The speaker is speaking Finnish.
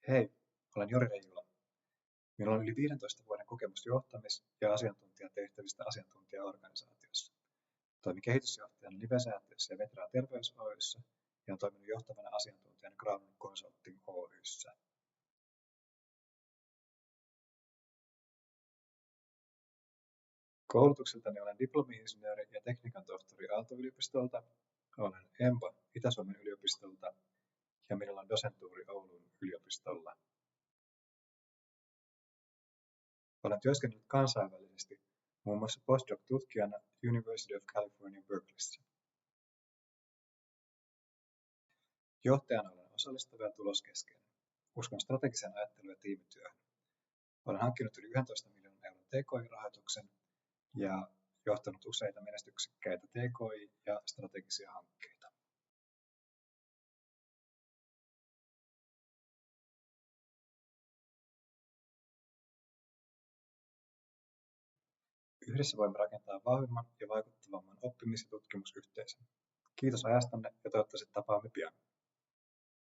Hei, olen Jori Reijula. Minulla on yli 15 vuoden kokemus johtamis- ja asiantuntijatehtävistä asiantuntijaorganisaatiossa. Toimin kehitysjohtajana Live-säätiössä ja Vetera Terveys Oy:ssä ja olen toiminut johtavana asiantuntijana Ground Consulting Oy:ssä. Koulutukseltani olen diplomi-insinööri ja tekniikan tohtori Aalto-yliopistolta, olen EMBA Itä-Suomen yliopistolta ja minulla on dosentuuri Oulun yliopistolla. Olen työskennellyt kansainvälisesti, muun muassa postdoc-tutkijana University of California Berkeleyssä. Johtajana olen osallistava ja tuloskeskeinen. Uskon strategiseen ajatteluun ja tiimityöhön. Olen hankkinut yli 11 miljoonan euron TKI-rahoituksen ja johtanut useita menestyksekkäitä TKI- ja strategisia hankkeita. Yhdessä voimme rakentaa vahvemman ja vaikuttavamman oppimis- ja tutkimusyhteisön. Kiitos ajastanne ja toivottavasti tapaamme pian.